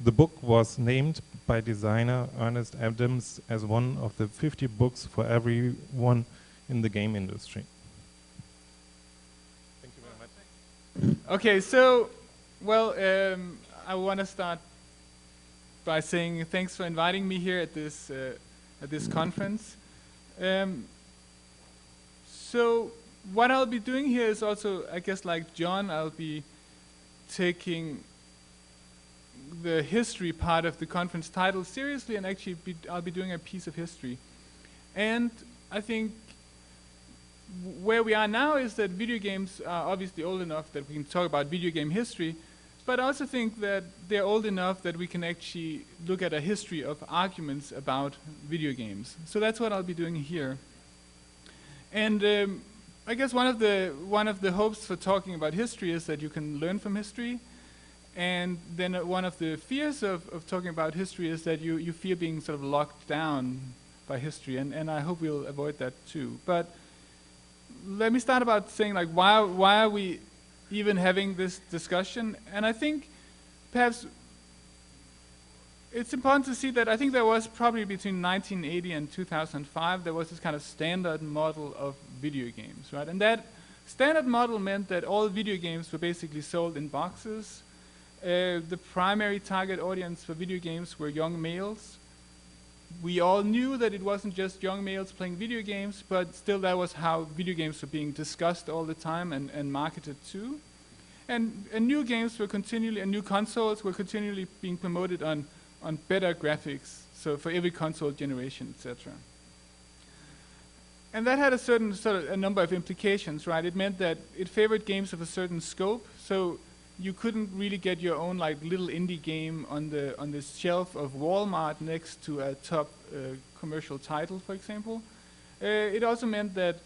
The book was named by designer Ernest Adams as one of the 50 books for everyone in the game industry. Thank you very much. Okay, so, well, I want to start by saying thanks for inviting me here at this conference. So what I'll be doing here is also, I guess, like John, I'll be taking the history part of the conference title seriously, and actually I'll be doing a piece of history. And I think where we are now is that video games are obviously old enough that we can talk about video game history, but I also think that they're old enough that we can actually look at a history of arguments about video games. So that's what I'll be doing here. And I guess one of the hopes for talking about history is that you can learn from history. And then one of the fears of talking about history is that you fear being sort of locked down by history, and I hope we'll avoid that too. But let me start about saying, like, why are we even having this discussion? And I think perhaps it's important to see that I think there was probably between 1980 and 2005, there was this kind of standard model of video games, right? And that standard model meant that all video games were basically sold in boxes. The primary target audience for video games were young males. We all knew that it wasn't just young males playing video games, but still that was how video games were being discussed all the time and marketed too. And new games were continually, and new consoles were continually being promoted on better graphics, so for every console generation, etc. And that had a certain a number of implications, right? It meant that it favored games of a certain scope, so you couldn't really get your own like little indie game on the shelf of Walmart next to a top commercial title, for example. It also meant that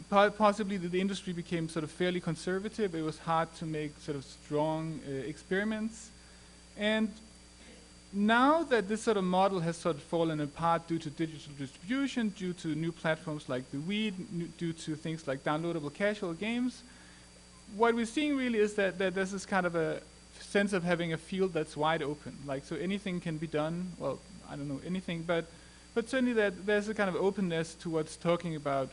possibly the industry became sort of fairly conservative. It was hard to make sort of strong experiments. And now that this sort of model has sort of fallen apart due to digital distribution, due to new platforms like the Wii, due to things like downloadable casual games, what we're seeing really is that there's this kind of a sense of having a field that's wide open. Like, so anything can be done. Well, I don't know anything, but certainly that there's a kind of openness towards talking about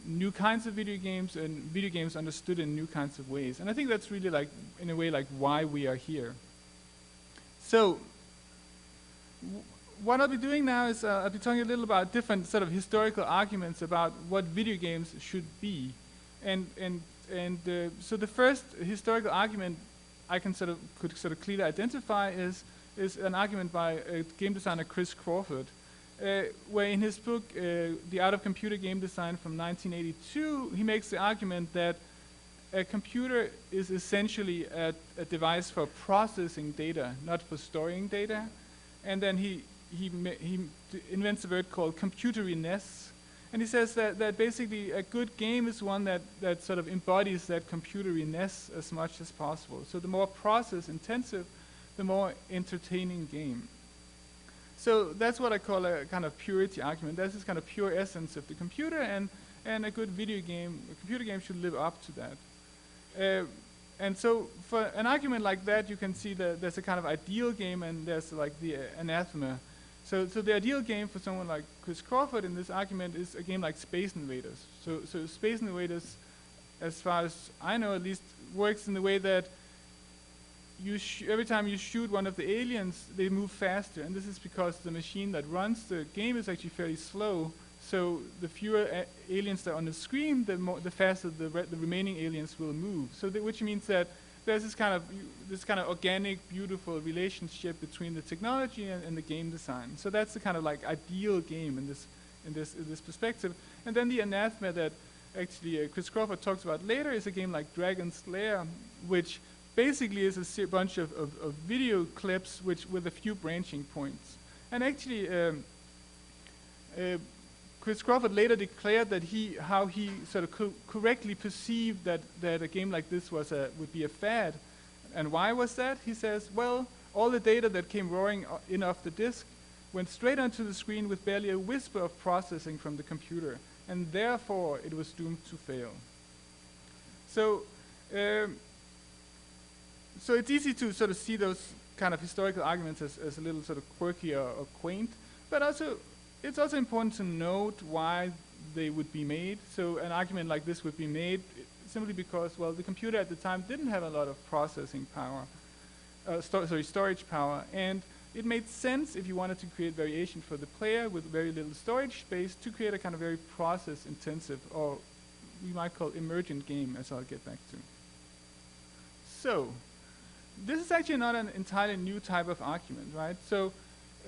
new kinds of video games and video games understood in new kinds of ways. And I think that's really like, in a way, like why we are here. So what I'll be doing now is I'll be talking a little about different sort of historical arguments about what video games should be. So the first historical argument I can could clearly identify is an argument by game designer Chris Crawford, where in his book The Art of Computer Game Design from 1982, he makes the argument that a computer is essentially a device for processing data, not for storing data. And then he invents a word called computeriness. And he says that basically a good game is one that sort of embodies that computeriness as much as possible. So the more process intensive, the more entertaining game. So that's what I call a kind of purity argument. That's this kind of pure essence of the computer, and a good video game, a computer game should live up to that. And so for an argument like that, you can see that there's a kind of ideal game and there's like the anathema. So the ideal game for someone like Chris Crawford in this argument is a game like Space Invaders. So Space Invaders, as far as I know at least, works in the way that every time you shoot one of the aliens, they move faster. And this is because the machine that runs the game is actually fairly slow. So the fewer aliens that are on the screen, the faster the remaining aliens will move. So which means that there's this kind of organic, beautiful relationship between the technology and the game design. So that's the kind of like ideal game in this perspective. And then the anathema that actually Chris Crawford talks about later is a game like Dragon's Lair, which basically is a bunch of video clips with a few branching points. And actually, Chris Crawford later declared that how he sort of correctly perceived that a game like this would be a fad. And why was that? He says, well, all the data that came roaring in off the disk went straight onto the screen with barely a whisper of processing from the computer, and therefore it was doomed to fail. So, so it's easy to sort of see those kind of historical arguments as a little sort of quirky or quaint, but also it's also important to note why they would be made. So an argument like this would be made simply because, well, the computer at the time didn't have a lot of processing power, storage power, and it made sense if you wanted to create variation for the player with very little storage space to create a kind of very process-intensive, or we might call emergent game, as I'll get back to. So, this is actually not an entirely new type of argument, right? So,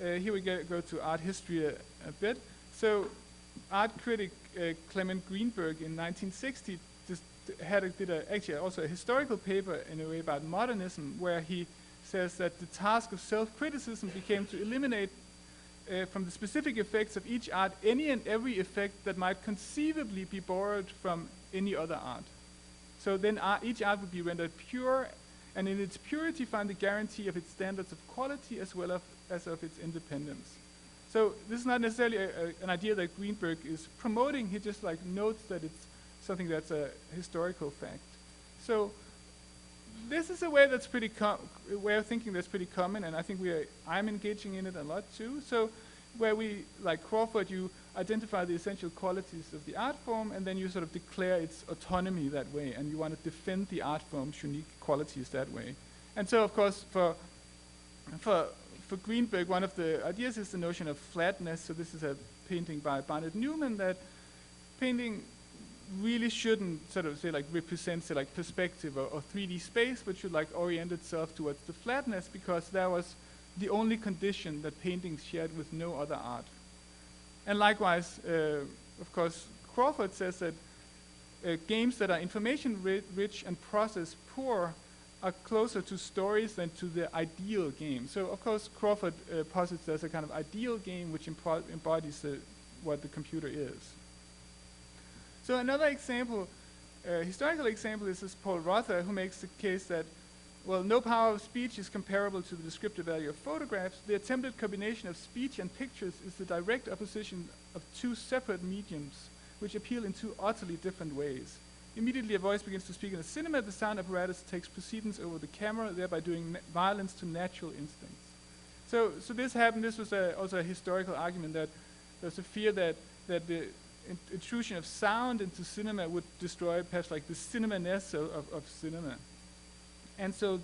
here we go to art history a bit. So, art critic Clement Greenberg in 1960 just did actually also a historical paper in a way about modernism, where he says that the task of self-criticism became to eliminate from the specific effects of each art any and every effect that might conceivably be borrowed from any other art. So then each art would be rendered pure, and in its purity find the guarantee of its standards of quality as well as of its independence. So this is not necessarily an idea that Greenberg is promoting. He just like notes that it's something that's a historical fact. So this is a way that's way of thinking that's pretty common, and I think I'm engaging in it a lot too. So where we, like Crawford, you identify the essential qualities of the art form, and then you sort of declare its autonomy that way, and you want to defend the art form's unique qualities that way. And so, of course, for Greenberg, one of the ideas is the notion of flatness. So this is a painting by Barnett Newman, that painting really shouldn't sort of say like represent say like perspective or 3D space, but should like orient itself towards the flatness, because that was the only condition that paintings shared with no other art. And likewise, of course, Crawford says that games that are information rich and process poor are closer to stories than to the ideal game. So of course Crawford posits there's a kind of ideal game which embodies what the computer is. So another example, historical example, is this Paul Rother, who makes the case that, well, no power of speech is comparable to the descriptive value of photographs. The attempted combination of speech and pictures is the direct opposition of two separate mediums which appeal in two utterly different ways. Immediately a voice begins to speak in a cinema, the sound apparatus takes precedence over the camera, thereby doing violence to natural instincts. So this happened. This was also a historical argument that there's a fear that the intrusion of sound into cinema would destroy perhaps like the cinema-ness of cinema. And so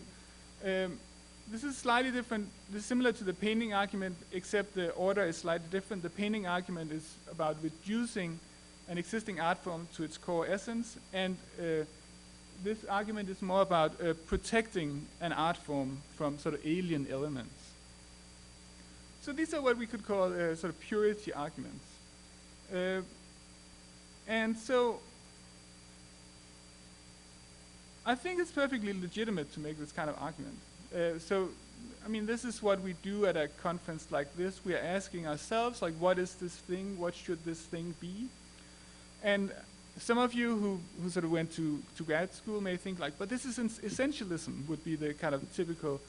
this is slightly different. This is similar to the painting argument, except the order is slightly different. The painting argument is about reducing an existing art form to its core essence, and this argument is more about protecting an art form from sort of alien elements. So these are what we could call sort of purity arguments. And so I think it's perfectly legitimate to make this kind of argument. So, I mean, this is what we do at a conference like this. We are asking ourselves, like, what is this thing? What should this thing be? And some of you who sort of went to grad school may think, like, but this is essentialism, would be the kind of typical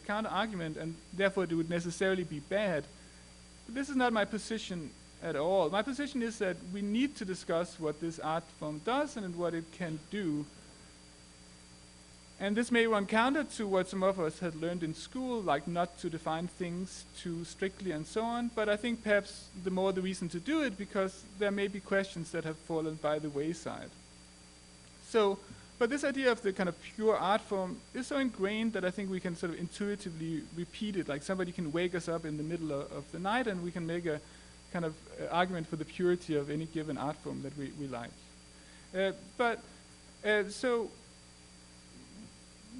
counter argument, and therefore it would necessarily be bad. But this is not my position at all. My position is that we need to discuss what this art form does and what it can do. And this may run counter to what some of us had learned in school, like not to define things too strictly and so on, but I think perhaps the more the reason to do it, because there may be questions that have fallen by the wayside. So, but this idea of the kind of pure art form is so ingrained that I think we can sort of intuitively repeat it, like somebody can wake us up in the middle of the night and we can make a kind of argument for the purity of any given art form that we like. So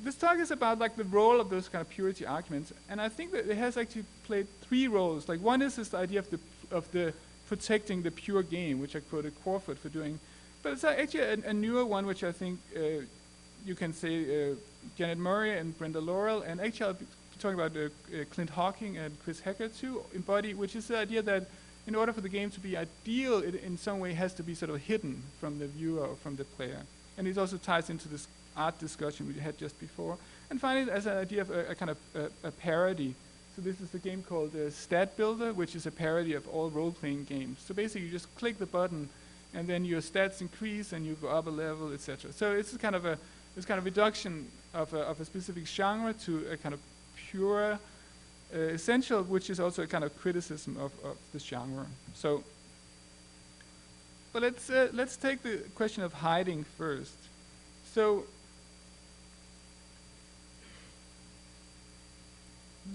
this talk is about like the role of those kind of purity arguments, and I think that it has actually played three roles. Like one is this idea of the protecting the pure game, which I quoted Crawford for doing, but it's actually a newer one, which I think you can say Janet Murray and Brenda Laurel, and actually I'll be talking about Clint Hawking and Chris Hecker too, embody, which is the idea that in order for the game to be ideal, it in some way has to be sort of hidden from the viewer or from the player. And it also ties into this art discussion we had just before. And finally, as an idea of a kind of a parody. So this is a game called Stat Builder, which is a parody of all role-playing games. So basically, you just click the button, and then your stats increase, and you go up a level, etc. So it's kind of a reduction of a specific genre to a kind of pure essential, which is also a kind of criticism of this genre. So, but let's take the question of hiding first. So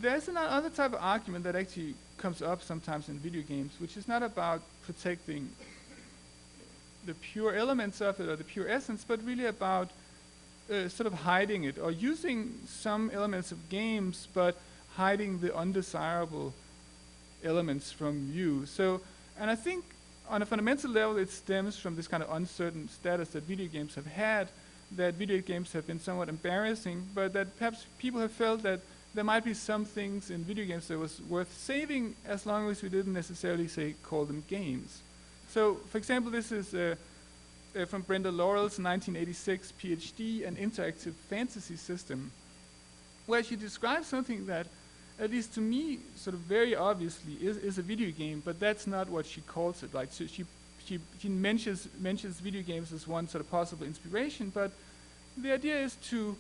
there's another type of argument that actually comes up sometimes in video games, which is not about protecting the pure elements of it or the pure essence, but really about sort of hiding it or using some elements of games, but hiding the undesirable elements from view. So, and I think on a fundamental level, it stems from this kind of uncertain status that video games have had, that video games have been somewhat embarrassing, but that perhaps people have felt that there might be some things in video games that was worth saving as long as we didn't necessarily call them games. So, for example, this is from Brenda Laurel's 1986 PhD, An Interactive Fantasy System, where she describes something that, at least to me, sort of very obviously is a video game, but that's not what she calls it. Like, so she mentions video games as one sort of possible inspiration, but the idea is to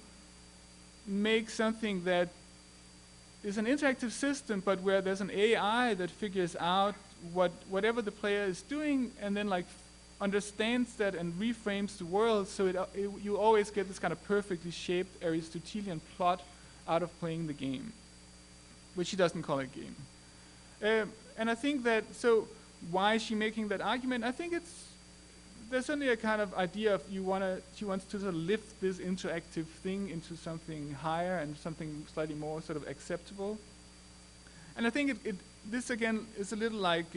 make something that is an interactive system, but where there's an AI that figures out whatever the player is doing, and then like understands that and reframes the world, so you always get this kind of perfectly shaped Aristotelian plot out of playing the game, which she doesn't call a game. And I think that, so why is she making that argument? I think there's certainly a kind of idea of she wants to sort of lift this interactive thing into something higher and something slightly more sort of acceptable. And I think this again is a little like,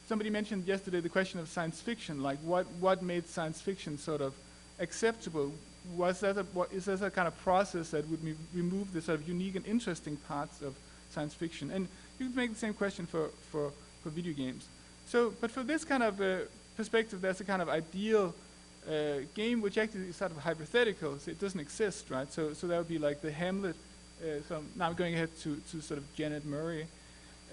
somebody mentioned yesterday the question of science fiction, like what made science fiction sort of acceptable? Is that a kind of process that would remove the sort of unique and interesting parts of science fiction? And you could make the same question for video games. So, but for this kind of perspective, there's a kind of ideal game which actually is sort of hypothetical, so it doesn't exist, right? So that would be like the Hamlet. So now I'm going ahead to sort of Janet Murray.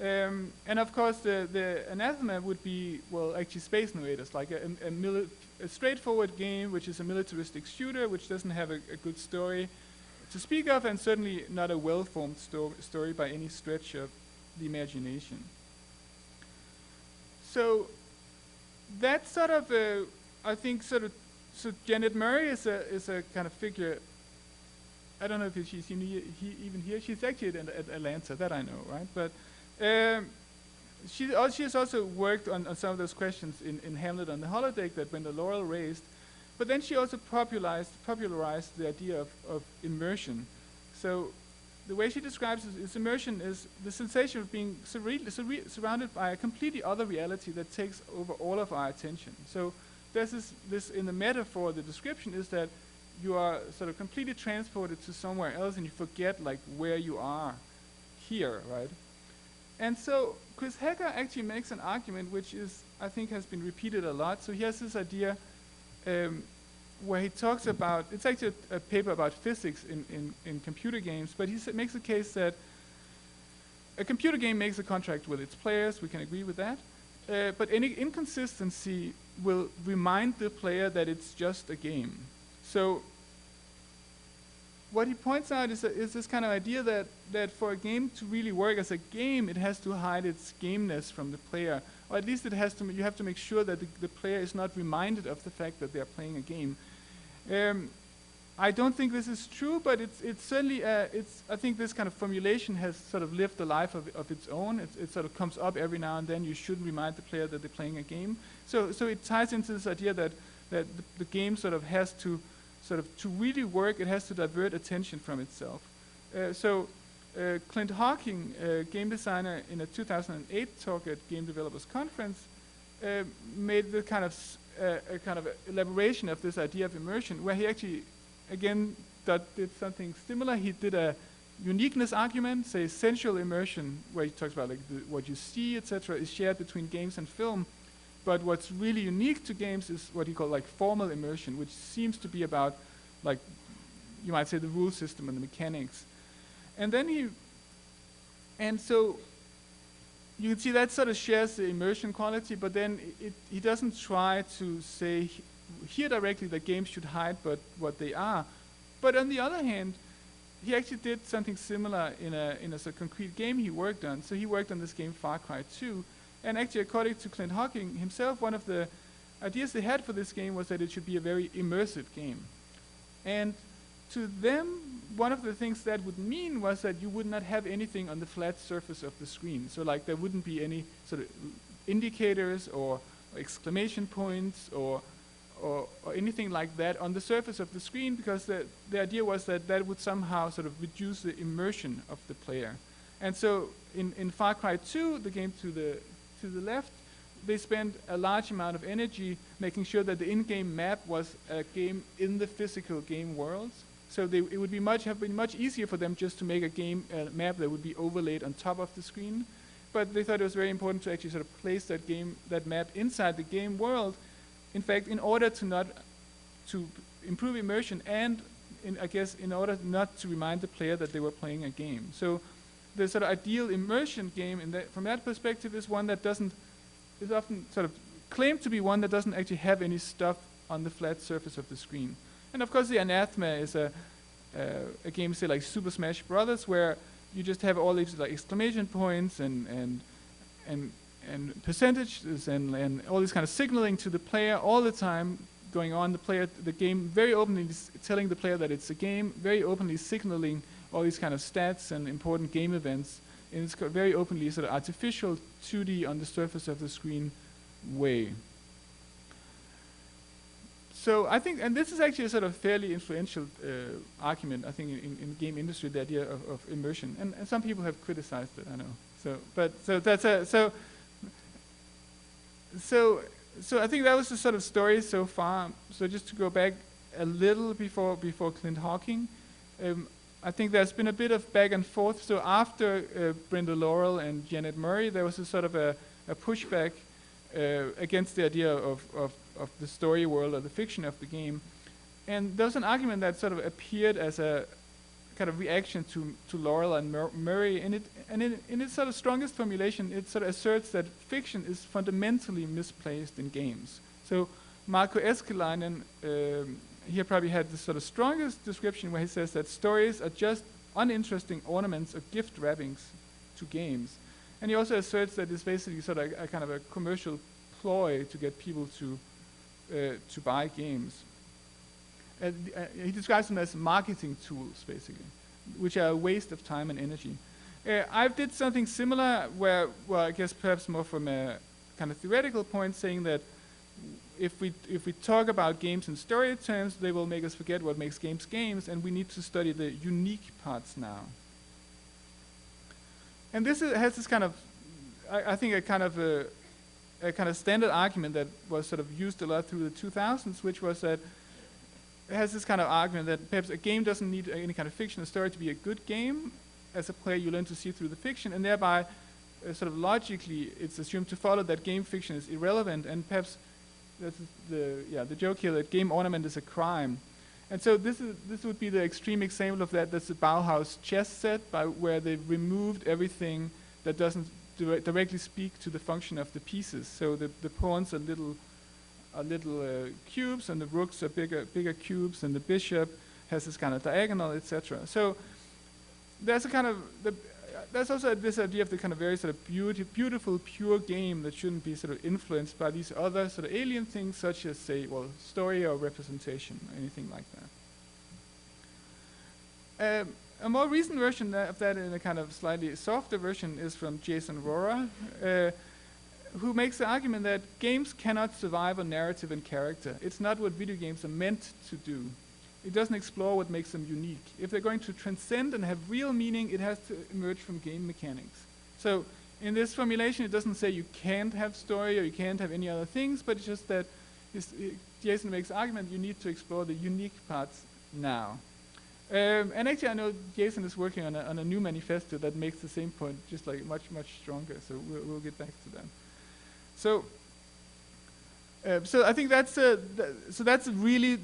And of course, the anathema would be, well, actually Space Invaders, like a straightforward game which is a militaristic shooter, which doesn't have a good story to speak of, and certainly not a well-formed story by any stretch of the imagination. So that sort of, I think, so Janet Murray is a kind of figure. I don't know if she's even here. She's actually at Atlanta, that I know, right? But she has also worked on some of those questions in Hamlet on the Holodeck that Brenda Laurel raised. But then she also popularized the idea of immersion. So the way she describes is immersion is the sensation of being surrounded by a completely other reality that takes over all of our attention. So there's this in the metaphor, the description is that you are sort of completely transported to somewhere else and you forget like where you are here, right? And so Chris Hecker actually makes an argument which is, I think, has been repeated a lot. So he has this idea where he talks about, it's actually a paper about physics in computer games, but he makes the case that a computer game makes a contract with its players, we can agree with that, but any inconsistency will remind the player that it's just a game. So what he points out is this kind of idea that for a game to really work as a game, it has to hide its gameness from the player, or at least it has to. You have to make sure that the player is not reminded of the fact that they are playing a game. I don't think this is true, but it's certainly. I think this kind of formulation has sort of lived a life of its own. It sort of comes up every now and then. You should remind the player that they're playing a game. So it ties into this idea that the game sort of has to. To really work, it has to divert attention from itself. Clint Hawking, a game designer, in a 2008 talk at Game Developers Conference, made the kind of a kind of elaboration of this idea of immersion, where he actually, again, did something similar. He did a uniqueness argument, say sensual immersion, where he talks about like what you see, etc., is shared between games and film. But what's really unique to games is what he called like formal immersion, which seems to be about, like, you might say the rule system and the mechanics. And then so you can see that sort of shares the immersion quality, but then he doesn't try to say here directly that games should hide but what they are. But on the other hand, he actually did something similar in a sort of concrete game he worked on. So he worked on this game Far Cry 2, and actually, according to Clint Hocking himself, one of the ideas they had for this game was that it should be a very immersive game. And to them, one of the things that would mean was that you would not have anything on the flat surface of the screen. So like there wouldn't be any sort of indicators or exclamation points or anything like that on the surface of the screen, because the idea was that that would somehow sort of reduce the immersion of the player. And so in Far Cry 2, the game to the left, they spent a large amount of energy making sure that the in-game map was a game in the physical game world. So it would have been much easier for them just to make a map that would be overlaid on top of the screen. But they thought it was very important to actually sort of place that map inside the game world. In fact, in order to improve immersion and in order not to remind the player that they were playing a game. So the sort of ideal immersion game from that perspective is one that is often sort of claimed to be one that doesn't actually have any stuff on the flat surface of the screen. And of course, the anathema is a game, say like Super Smash Brothers, where you just have all these like exclamation points and percentages and all this kind of signaling to the player all the time going on. The game very openly telling the player that it's a game, very openly signaling all these kind of stats and important game events. And it's got very openly sort of artificial 2D on the surface of the screen way. So I think, and this is actually a sort of fairly influential argument, I think, in the game industry, the idea of immersion. And some people have criticized it, I know. So I think that was the sort of story so far. So just to go back a little before Clint Hocking, I think there's been a bit of back and forth. So after Brenda Laurel and Janet Murray, there was a sort of a pushback against the idea of the story world or the fiction of the game. And there was an argument that sort of appeared as a kind of reaction to Laurel and Murray. And in its sort of strongest formulation, it sort of asserts that fiction is fundamentally misplaced in games. So Marco Eskelinen here probably had the sort of strongest description, where he says that stories are just uninteresting ornaments or gift wrappings to games. And he also asserts that it's basically sort of a kind of a commercial ploy to get people to buy games. He describes them as marketing tools, basically, which are a waste of time and energy. I did something similar where, well, I guess perhaps more from a kind of theoretical point, saying that if we talk about games in story terms, they will make us forget what makes games games, and we need to study the unique parts now. And this has this kind of, I think, a kind of standard argument that was sort of used a lot through the 2000s, which was that it has this kind of argument that perhaps a game doesn't need any kind of fiction or story to be a good game. As a player, you learn to see through the fiction, and thereby, sort of logically, it's assumed to follow that game fiction is irrelevant, and perhaps that's the joke here, that game ornament is a crime. And so this would be the extreme example of that. That's the Bauhaus chess set, where they removed everything that doesn't directly speak to the function of the pieces. So the pawns are little cubes, and the rooks are bigger cubes, and the bishop has this kind of diagonal, etc. So there's a kind of there's also this idea of the kind of very sort of beautiful, pure game that shouldn't be sort of influenced by these other sort of alien things, such as, say, well, story or representation, or anything like that. A more recent version of that, in a kind of slightly softer version, is from Jason Rora, who makes the argument that games cannot survive on narrative and character. It's not what video games are meant to do. It doesn't explore what makes them unique. If they're going to transcend and have real meaning, it has to emerge from game mechanics. So in this formulation, it doesn't say you can't have story or you can't have any other things, but it's just that Jason makes the argument you need to explore the unique parts now. And actually, I know Jason is working on a new manifesto that makes the same point, just like much stronger. So we'll get back to that. So I think that's a really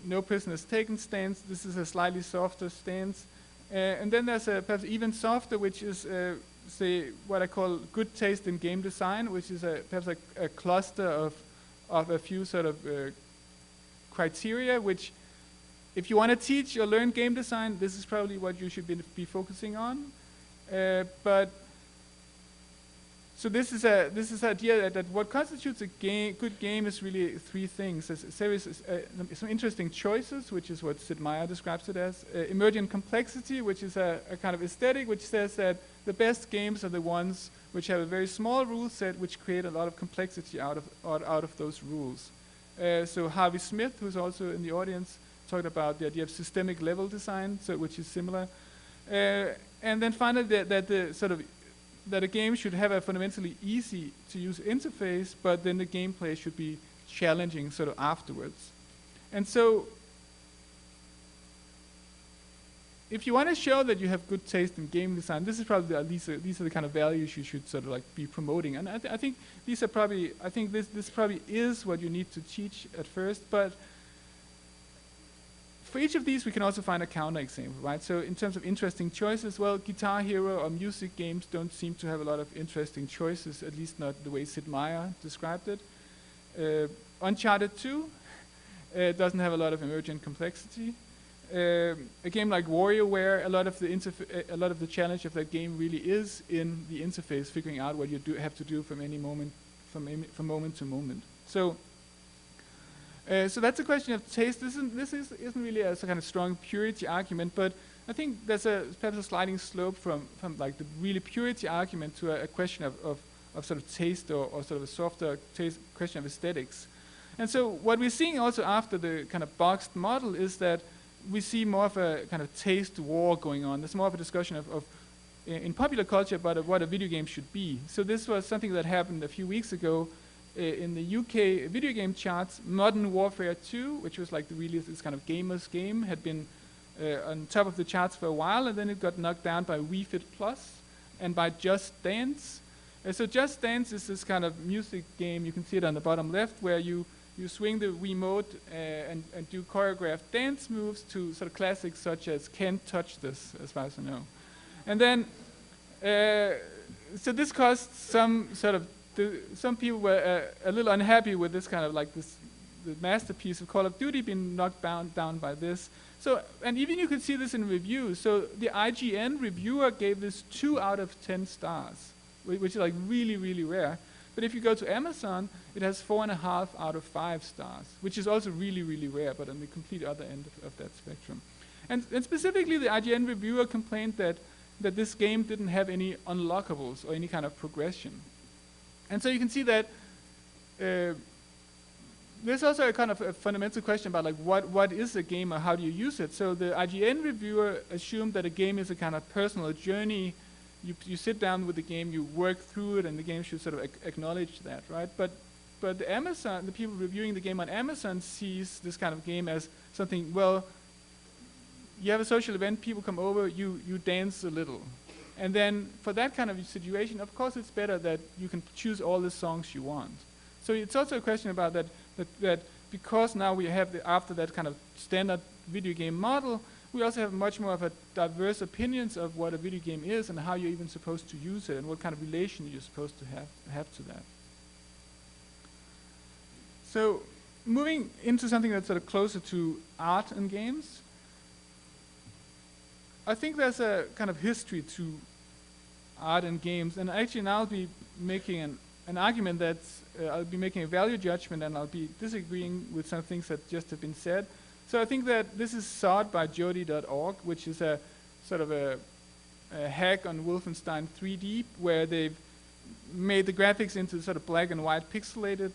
no prisoners taken stance. This is a slightly softer stance, and then there's a perhaps even softer, which is say what I call good taste in game design, which is perhaps a cluster of a few sort of criteria which if you want to teach or learn game design, this is probably what you should be focusing on. But so this is the idea that what constitutes a good game is really three things. There is some interesting choices, which is what Sid Meier describes it as. Emergent complexity, which is a kind of aesthetic, which says that the best games are the ones which have a very small rule set, which create a lot of complexity out of those rules. So Harvey Smith, who's also in the audience, talked about the idea of systemic level design, so which is similar. And then finally, that a game should have a fundamentally easy to use interface, but then the gameplay should be challenging sort of afterwards. And so, if you want to show that you have good taste in game design, this is probably these are the kind of values you should sort of like be promoting. And I think these are probably this probably is what you need to teach at first, but for each of these, we can also find a counterexample, right? So in terms of interesting choices, well, Guitar Hero or music games don't seem to have a lot of interesting choices, at least not the way Sid Meier described it. Uncharted 2 doesn't have a lot of emergent complexity. A game like WarioWare, a lot of the challenge of that game really is in the interface, figuring out what you have to do from moment to moment. So that's a question of taste. This isn't really a kind of strong purity argument, but I think there's perhaps a sliding slope from like the really purity argument to a question of sort of taste or sort of a softer taste question of aesthetics. And so what we're seeing also after the kind of boxed model is that we see more of a kind of taste war going on. There's more of a discussion in popular culture about what a video game should be. So this was something that happened a few weeks ago. In the UK video game charts, Modern Warfare 2, which was like this kind of gamers game, had been on top of the charts for a while, and then it got knocked down by Wii Fit Plus and by Just Dance. So Just Dance is this kind of music game, you can see it on the bottom left, where you swing the Wiimote and do choreographed dance moves to sort of classics such as Can't Touch This, as far as I know. And then, so this caused some people were a little unhappy with this kind of like the masterpiece of Call of Duty being knocked down by this. So, and even you could see this in reviews. So the IGN reviewer gave this 2 out of 10 stars, which is like really, really rare. But if you go to Amazon, it has 4.5 out of 5 stars, which is also really, really rare, but on the complete other end of that spectrum. And specifically, the IGN reviewer complained that this game didn't have any unlockables or any kind of progression. And so you can see that there's also a kind of a fundamental question about like what is a game or how do you use it. So the IGN reviewer assumed that a game is a kind of personal journey. You sit down with the game, you work through it, and the game should sort of acknowledge that, right? But the people reviewing the game on Amazon sees this kind of game as something, well, you have a social event, people come over, you dance a little. And then for that kind of situation, of course it's better that you can choose all the songs you want. So it's also a question about that because now we have after that kind of standard video game model, we also have much more of a diverse opinions of what a video game is and how you're even supposed to use it and what kind of relation you're supposed to have to that. So moving into something that's sort of closer to art and games, I think there's a kind of history to art and games, and actually now I'll be making an argument that's, I'll be making a value judgment and I'll be disagreeing with some things that just have been said. So I think that this is sought by Jody.org, which is a sort of a hack on Wolfenstein 3D, where they've made the graphics into sort of black and white pixelated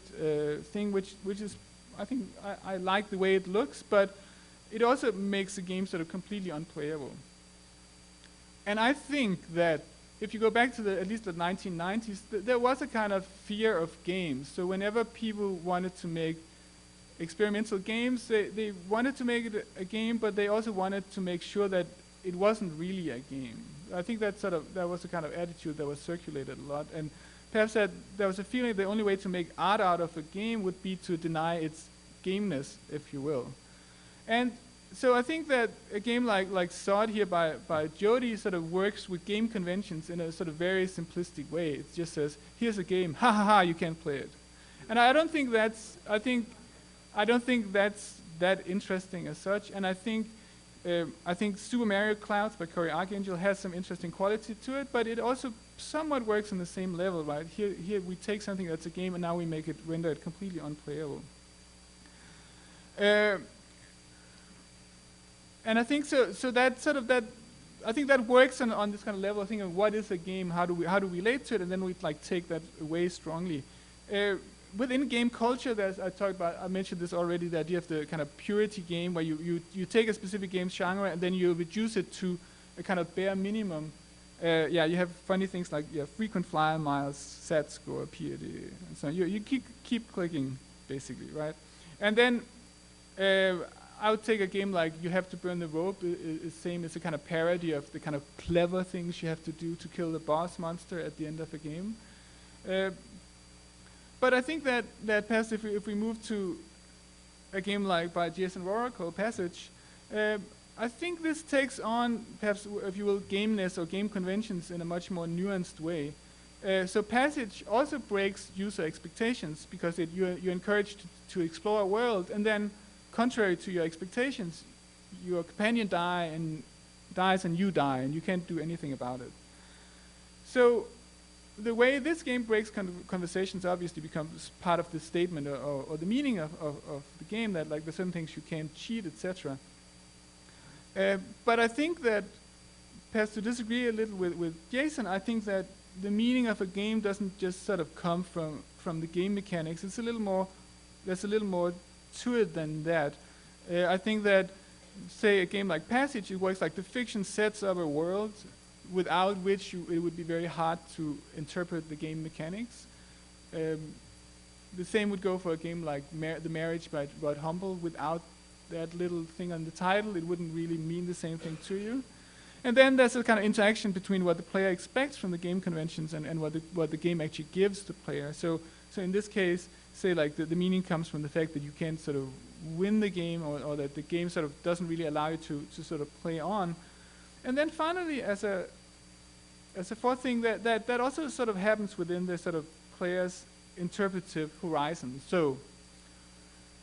thing, which is, I think, I like the way it looks, but it also makes the game sort of completely unplayable. And I think that if you go back to at least the 1990s, there was a kind of fear of games. So whenever people wanted to make experimental games, they wanted to make it a game, but they also wanted to make sure that it wasn't really a game. I think that was the kind of attitude that was circulated a lot, and perhaps that there was a feeling the only way to make art out of a game would be to deny its gameness, if you will. And so I think that a game like Sod here by Jody sort of works with game conventions in a sort of very simplistic way. It just says, here's a game, ha ha ha, you can't play it. And I don't think that's, I I don't think that's that interesting as such, and I think Super Mario Clouds by Cory Archangel has some interesting quality to it, but it also somewhat works on the same level, right? Here we take something that's a game and now we make it render it completely unplayable. And I think so that sort of that, I think that works on this kind of level of thinking of what is a game, how do we relate to it, and then we like take that away strongly. Within game culture, I mentioned this already, the idea of the kind of purity game, where you take a specific game genre and then you reduce it to a kind of bare minimum. You have funny things like frequent flyer miles, SAT score, PAD, and so on. You keep clicking, basically, right? And then I would take a game like You Have to Burn the Rope. It's same as a kind of parody of the kind of clever things you have to do to kill the boss monster at the end of a game. But I think that perhaps if we move to a game like by Jason Rohrer called Passage, I think this takes on, perhaps, if you will, gameness or game conventions in a much more nuanced way. So Passage also breaks user expectations because you're encouraged to explore a world, and then, contrary to your expectations, your companion dies and you die, and you can't do anything about it. So the way this game breaks conversations obviously becomes part of the statement or the meaning of the game, that like there's certain things you can't cheat, etc. But I think that, perhaps to disagree a little with Jason, I think that the meaning of a game doesn't just sort of come from the game mechanics. There's a little more to it than that. I think that, say, a game like Passage, it works like the fiction sets up a world without which it would be very hard to interpret the game mechanics. The same would go for a game like The Marriage by Rod Humble. Without that little thing on the title, it wouldn't really mean the same thing to you. And then there's a kind of interaction between what the player expects from the game conventions and what the game actually gives the player. So in this case, say like the meaning comes from the fact that you can't sort of win the game, or that the game sort of doesn't really allow you to sort of play on. And then finally, as a fourth thing, that also sort of happens within the sort of player's interpretive horizon. So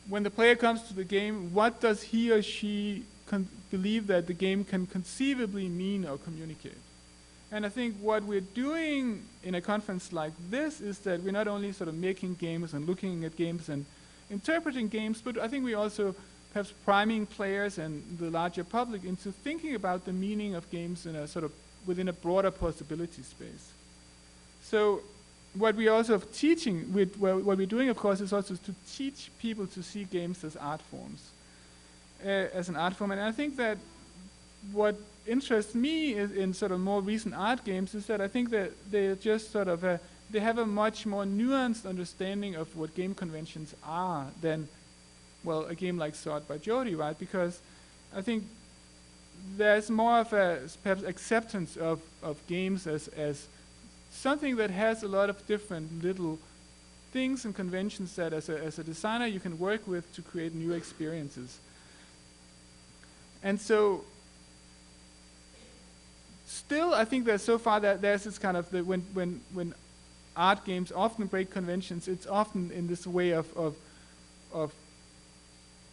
when the player comes to the game, what does he or she believe that the game can conceivably mean or communicate? And I think what we're doing in a conference like this is that we're not only sort of making games and looking at games and interpreting games, but I think we also perhaps priming players and the larger public into thinking about the meaning of games in a sort of within a broader possibility space. So what we're also teaching, what we're doing, of course, is also to teach people to see games as art forms, as an art form. And I think that what interests me in sort of more recent art games is that I think that they're just sort of they have a much more nuanced understanding of what game conventions are than, well, a game like Sword by Jody, right? Because I think there's more of a perhaps acceptance of games as something that has a lot of different little things and conventions that as a designer you can work with to create new experiences. And so still, I think that so far that there's this kind of when art games often break conventions, it's often in this way of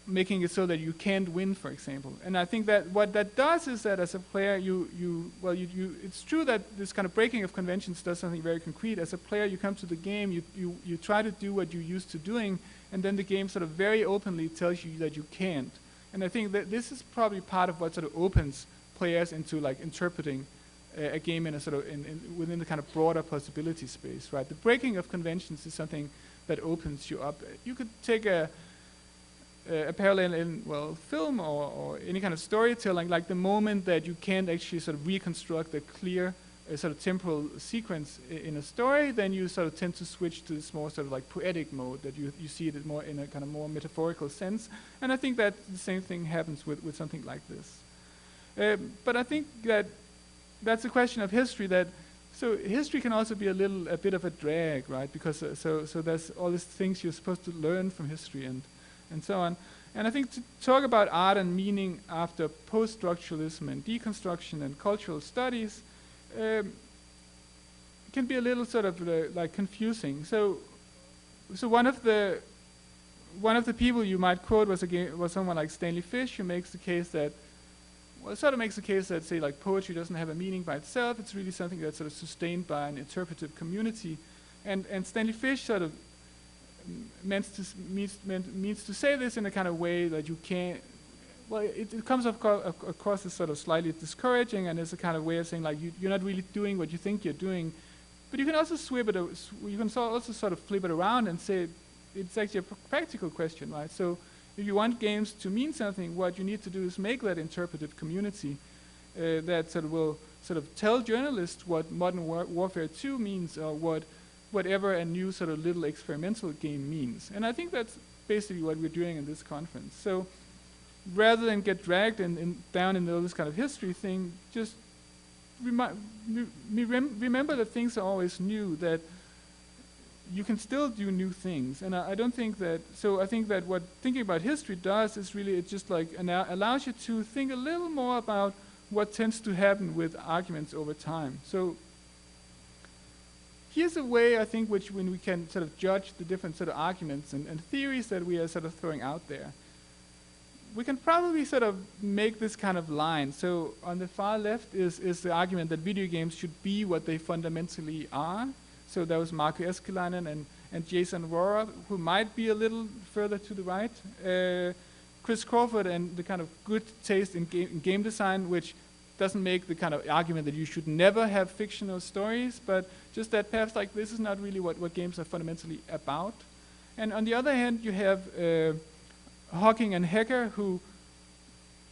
making it so that you can't win, for example. And I think that what that does is that as a player, it's true that this kind of breaking of conventions does something very concrete. As a player, you come to the game, you try to do what you're used to doing, and then the game sort of very openly tells you that you can't. And I think that this is probably part of what sort of opens players into like interpreting a game in a sort of within the kind of broader possibility space, right? The breaking of conventions is something that opens you up. You could take a parallel in, well, film or any kind of storytelling, like the moment that you can't actually sort of reconstruct a clear sort of temporal sequence in a story, then you sort of tend to switch to this more sort of like poetic mode, that you see it more in a kind of more metaphorical sense. And I think that the same thing happens with something like this. But I think that that's a question of history, that so history can also be a bit of a drag, right? Because so there's all these things you're supposed to learn from history and so on. And I think to talk about art and meaning after post-structuralism and deconstruction and cultural studies can be a little sort of like confusing. So one of the one of the people you might quote was someone like Stanley Fish, who makes the case that, well, sort of makes the case that, say, like poetry doesn't have a meaning by itself. It's really something that's sort of sustained by an interpretive community. And Stanley Fish sort of means to say this in a kind of way that you can't, well, it comes across as sort of slightly discouraging, and it's a kind of way of saying, like, you're not really doing what you think you're doing. But you can also also sort of flip it around and say it's actually a practical question, right? So if you want games to mean something, what you need to do is make that interpretive community that sort of will sort of tell journalists what Modern Warfare 2 means, or whatever a new sort of little experimental game means. And I think that's basically what we're doing in this conference. So rather than get dragged down in this kind of history thing, just remember that things are always new, that you can still do new things. And I don't think that, so I think that what thinking about history does is really, it just like allows you to think a little more about what tends to happen with arguments over time. So here's a way, I think, when we can sort of judge the different sort of arguments and theories that we are sort of throwing out there. We can probably sort of make this kind of line. So on the far left is the argument that video games should be what they fundamentally are. So that was Marco Eskelinen and Jason Rohrer, who might be a little further to the right. Chris Crawford and the kind of good taste in game design, which doesn't make the kind of argument that you should never have fictional stories, but just that perhaps like this is not really what games are fundamentally about. And on the other hand, you have Hawking and Hecker, who,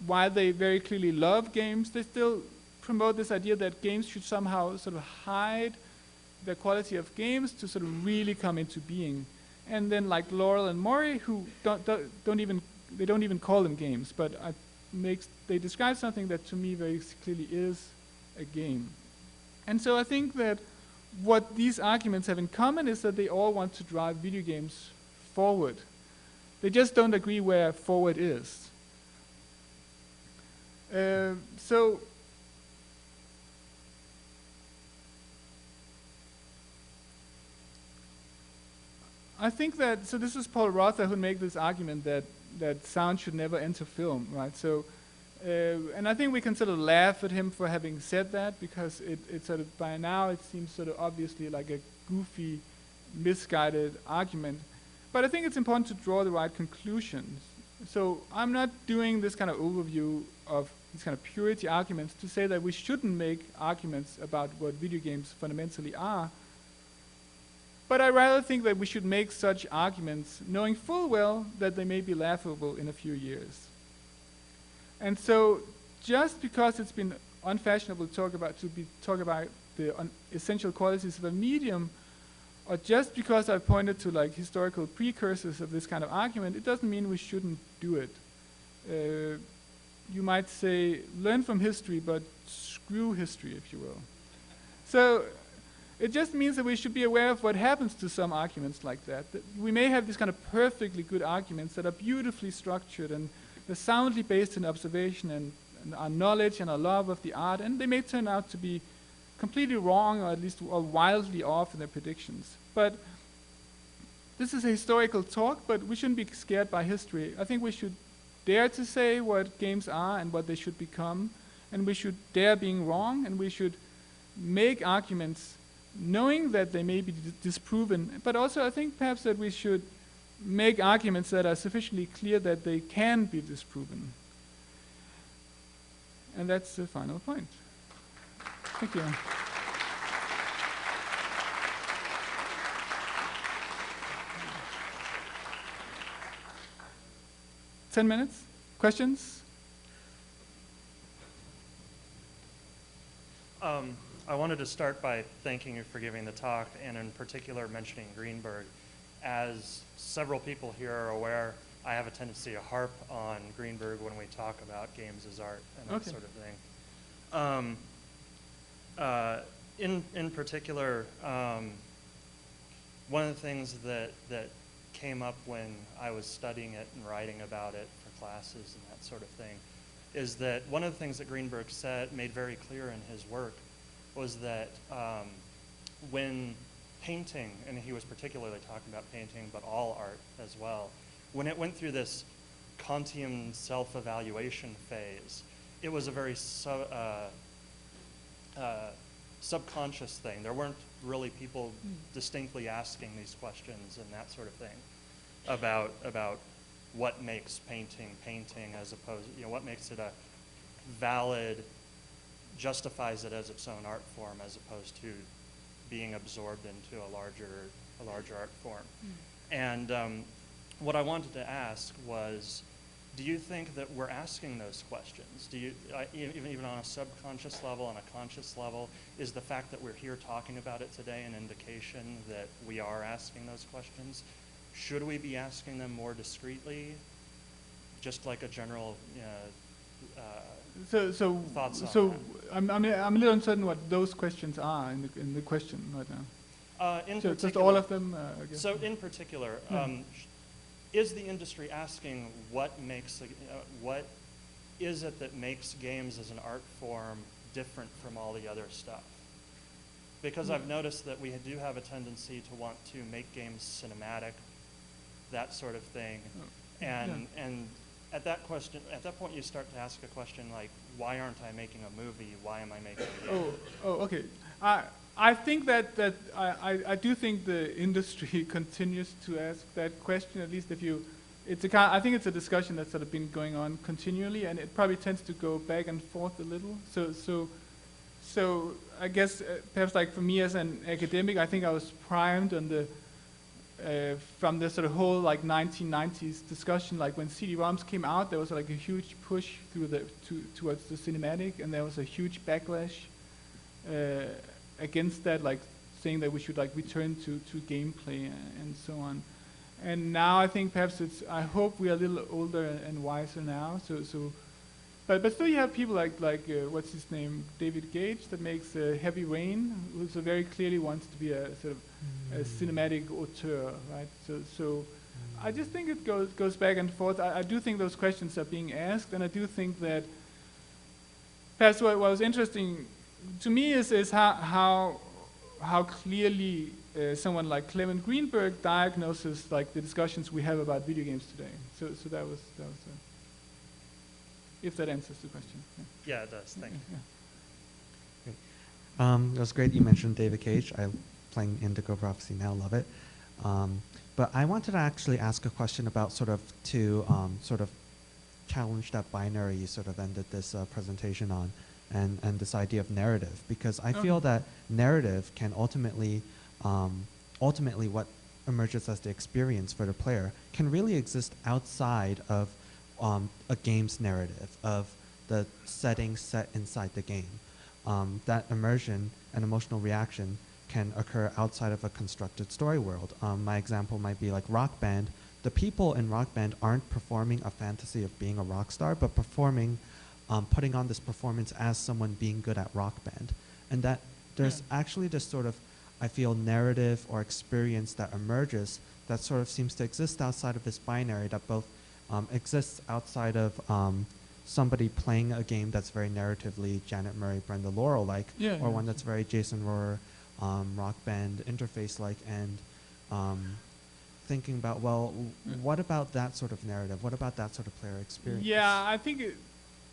while they very clearly love games, they still promote this idea that games should somehow sort of hide the quality of games to sort of really come into being. And then like Laurel and Maury, who don't even call them games, but they describe something that to me very clearly is a game. And so I think that what these arguments have in common is that they all want to drive video games forward. They just don't agree where forward is. So I think that, so this is Paul Rother who made this argument that sound should never enter film, right? So, and I think we can sort of laugh at him for having said that, because it sort of, by now it seems sort of obviously like a goofy, misguided argument. But I think it's important to draw the right conclusions. So I'm not doing this kind of overview of these kind of purity arguments to say that we shouldn't make arguments about what video games fundamentally are. But I rather think that we should make such arguments knowing full well that they may be laughable in a few years. And so just because it's been unfashionable to talk about the essential qualities of a medium, or just because I pointed to like historical precursors of this kind of argument, it doesn't mean we shouldn't do it. You might say, learn from history, but screw history, if you will. So it just means that we should be aware of what happens to some arguments like that. We may have these kind of perfectly good arguments that are beautifully structured and they're soundly based in observation and our knowledge and our love of the art, and they may turn out to be completely wrong, or at least wildly off in their predictions. But this is a historical talk, but we shouldn't be scared by history. I think we should dare to say what games are and what they should become, and we should dare being wrong, and we should make arguments knowing that they may be disproven, but also I think perhaps that we should make arguments that are sufficiently clear that they can be disproven. And that's the final point. Thank you. Ten minutes? Questions? I wanted to start by thanking you for giving the talk, and in particular mentioning Greenberg. As several people here are aware, I have a tendency to harp on Greenberg when we talk about games as art and that sort of thing. In particular, one of the things that came up when I was studying it and writing about it for classes and that sort of thing is that one of the things that Greenberg made very clear in his work was that when painting, and he was particularly talking about painting, but all art as well, when it went through this Kantian self-evaluation phase, it was a very subconscious thing. There weren't really people distinctly asking these questions and that sort of thing about what makes painting painting, as opposed, what makes it a valid, justifies it as its own art form, as opposed to being absorbed into a larger art form. And what I wanted to ask was, do you think that we're asking those questions? Do you, even on a subconscious level, on a conscious level, is the fact that we're here talking about it today an indication that we are asking those questions? Should we be asking them more discreetly? Just like a general thoughts on that. I'm a little uncertain what those questions are in the question right now. Just all of them, I guess. So in particular, is the industry asking what is it that makes games as an art form different from all the other stuff? Because I've noticed that we do have a tendency to want to make games cinematic, that sort of thing, and at that point you start to ask a question like, why aren't I making a movie? Why am I making a game? Okay. I think that I do think the industry continues to ask that question. At least if you, I think it's a discussion that's sort of been going on continually, and it probably tends to go back and forth a little. So I guess perhaps like for me as an academic, I think I was primed on the from the sort of whole like 1990s discussion. Like when CD-ROMs came out, there was like a huge push towards the cinematic, and there was a huge backlash against that, like saying that we should like return to gameplay and so on. And now I think perhaps I hope we are a little older and wiser now. But still you have people like what's his name, David Gage, that makes Heavy Rain, who so very clearly wants to be a sort of a cinematic auteur, right? So I just think it goes back and forth. I do think those questions are being asked, and I do think that perhaps what was interesting to me is how clearly someone like Clement Greenberg diagnoses like the discussions we have about video games today. So that was if that answers the question. Yeah, it does. Thank you. Great. It was great you mentioned David Cage. I'm playing Indigo Prophecy now, love it. But I wanted to actually ask a question about sort of challenge that binary you sort of ended this presentation on, and this idea of narrative, because I feel that narrative can ultimately what emerges as the experience for the player can really exist outside of a game's narrative, of the setting set inside the game. That immersion and emotional reaction can occur outside of a constructed story world. My example might be like Rock Band. The people in Rock Band aren't performing a fantasy of being a rock star, but performing, putting on this performance as someone being good at Rock Band. And that there's actually this sort of, I feel, narrative or experience that emerges that sort of seems to exist outside of this binary that both exists outside of somebody playing a game that's very narratively Janet Murray, Brenda Laurel-like, or one that's very Jason Rohrer, Rock Band interface-like, and thinking about, well, what about that sort of narrative? What about that sort of player experience? Yeah, I think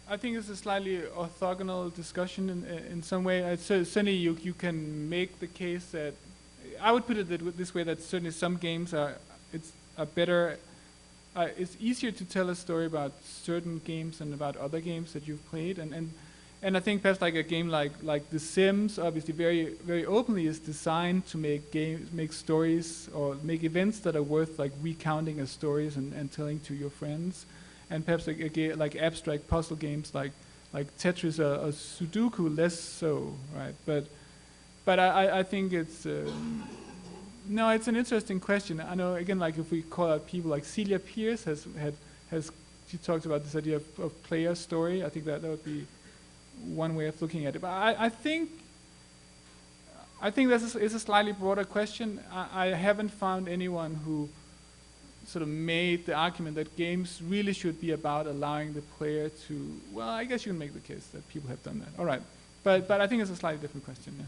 it's a slightly orthogonal discussion in some way. Certainly you can make the case that, I would put it this way, that certainly some games are better. It's easier to tell a story about certain games than about other games that you've played, and I think perhaps like a game like The Sims, obviously very very openly is designed to make stories or make events that are worth like recounting as stories and telling to your friends, and perhaps like abstract puzzle games like Tetris or Sudoku less so, right? But I think it's. No, it's an interesting question. I know, again, like if we call out people like Celia Pierce she talked about this idea of player story. I think that would be one way of looking at it. But I think this is a slightly broader question. I haven't found anyone who sort of made the argument that games really should be about allowing the player to, well, I guess you can make the case that people have done that. All right. But I think it's a slightly different question, yeah.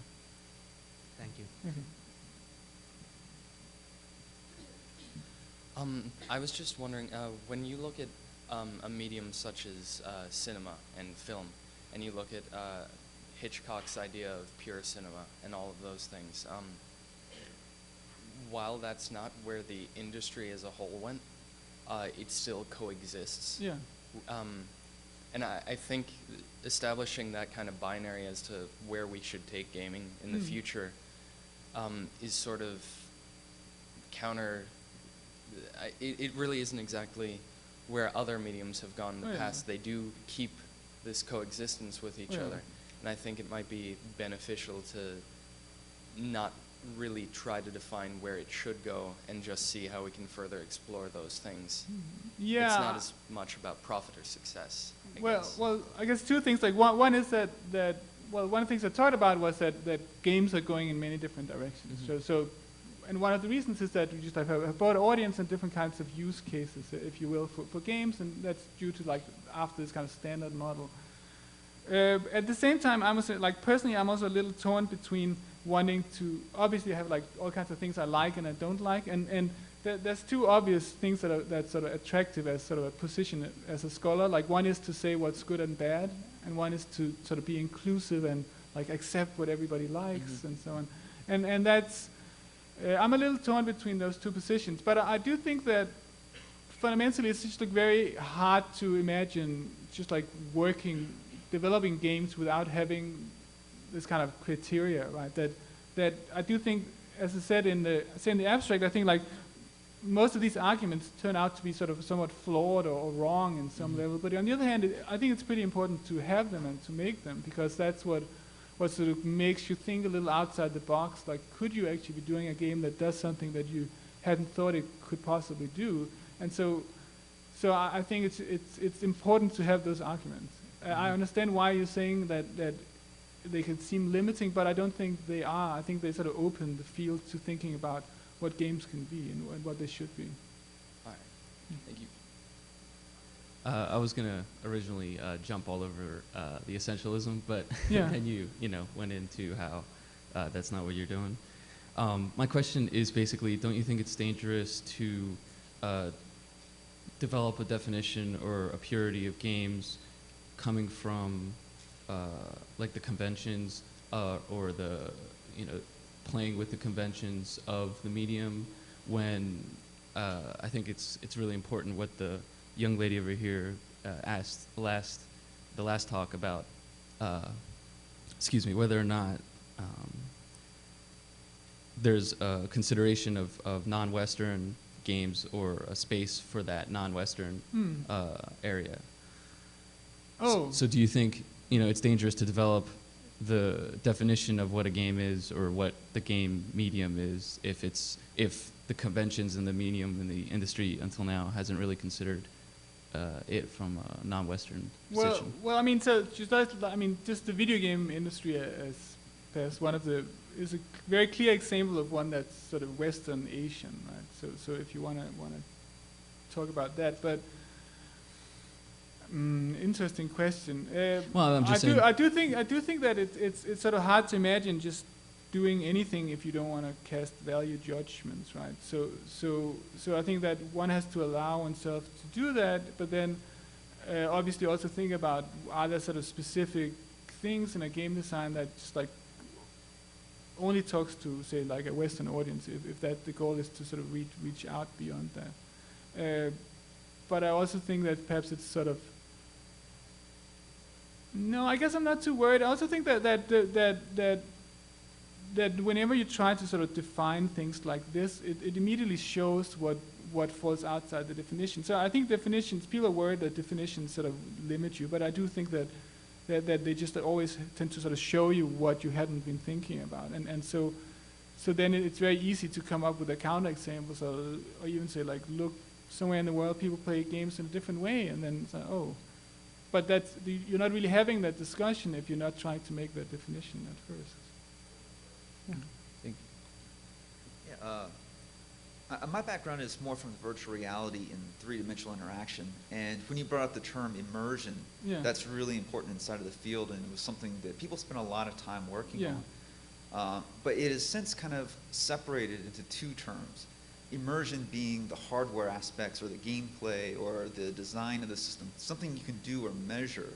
Thank you. Okay. I was just wondering, when you look at a medium such as cinema and film, and you look at Hitchcock's idea of pure cinema and all of those things, while that's not where the industry as a whole went, it still coexists. Yeah. And I think establishing that kind of binary as to where we should take gaming in the future is sort of counter. It really isn't exactly where other mediums have gone in the past. They do keep this coexistence with each other. And I think it might be beneficial to not really try to define where it should go and just see how we can further explore those things. Yeah. It's not as much about profit or success, I guess. Well, I guess two things. Like one is that one of the things I talked about was that games are going in many different directions. So and one of the reasons is that we just have a broad audience and different kinds of use cases, if you will, for games, and that's due to like after this kind of standard model. At the same time, I must say, like personally, I'm also a little torn between wanting to obviously have like all kinds of things I like and I don't like, and there's two obvious things that's sort of attractive as sort of a position as a scholar. Like one is to say what's good and bad, and one is to sort of be inclusive and like accept what everybody likes and so on. And that's I'm a little torn between those two positions, but I do think that fundamentally it's just like very hard to imagine just like developing games without having this kind of criteria, right? That I do think, as I said in the abstract, I think like most of these arguments turn out to be sort of somewhat flawed or wrong in some level. But on the other hand, I think it's pretty important to have them and to make them, because that's what sort of makes you think a little outside the box. Like, could you actually be doing a game that does something that you hadn't thought it could possibly do? And so I think it's important to have those arguments. I understand why you're saying that they can seem limiting, but I don't think they are. I think they sort of open the field to thinking about what games can be and what they should be. All right. Thank you. I was gonna originally jump all over the essentialism, but then you went into how that's not what you're doing. My question is basically, don't you think it's dangerous to develop a definition or a purity of games coming from like the conventions or the playing with the conventions of the medium, when I think it's really important what the young lady over here asked the last talk about whether or not there's a consideration of non-Western games or a space for that non-Western area. So do you think it's dangerous to develop the definition of what a game is or what the game medium is if the conventions and the medium and the industry until now hasn't really considered it from a non-Western position? Well, I mean, so just the video game industry as one of the is a very clear example of one that's sort of Western Asian, right? So if you want to talk about that, but interesting question. Well, I'm just saying. I do think that it's sort of hard to imagine just doing anything if you don't want to cast value judgments, right? So I think that one has to allow oneself to do that, but then obviously also think about, are there sort of specific things in a game design that just like only talks to, say, like a Western audience, if that the goal is to sort of reach out beyond that. But I also think that perhaps it's sort of, no, I guess I'm not too worried. I also think that whenever you try to sort of define things like this, it immediately shows what falls outside the definition. So I think definitions, people are worried that definitions sort of limit you, but I do think that they just always tend to sort of show you what you hadn't been thinking about. And so then it's very easy to come up with a counterexample, or even say like, look, somewhere in the world people play games in a different way, and then say, oh. But you're not really having that discussion if you're not trying to make that definition at first. Yeah. Thank you. My background is more from the virtual reality and three-dimensional interaction. And when you brought up the term immersion, that's really important inside of the field, and it was something that people spend a lot of time working on. But it has since kind of separated into two terms. immersion being the hardware aspects or the gameplay or the design of the system, something you can do or measure,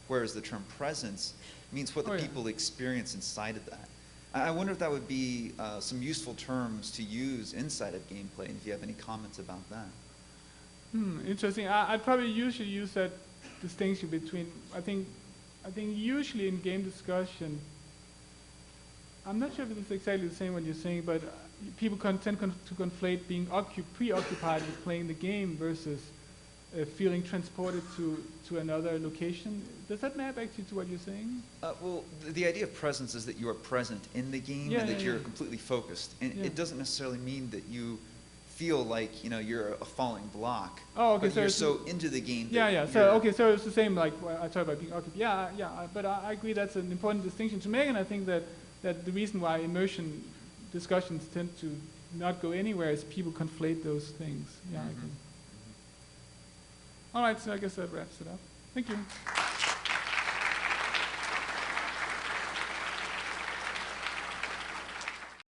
whereas the term presence means what the people experience inside of that. I wonder if that would be some useful terms to use inside of gameplay, and if you have any comments about that. Interesting. I'd probably usually use that distinction between, I think usually in game discussion, I'm not sure if it's exactly the same what you're saying, but people tend to conflate being preoccupied with playing the game versus feeling transported to another location. Does that map actually to what you're saying? Well, the idea of presence is that you are present in the game and that you're completely focused. And it doesn't necessarily mean that you feel like, you know, you're a falling block. Oh, okay. But so you're so into the game. So so it's the same like I talk about being occupied. But I agree that's an important distinction to make, and I think that the reason why immersion discussions tend to not go anywhere is people conflate those things. Yeah, I agree. All right, so I guess that wraps it up. Thank you.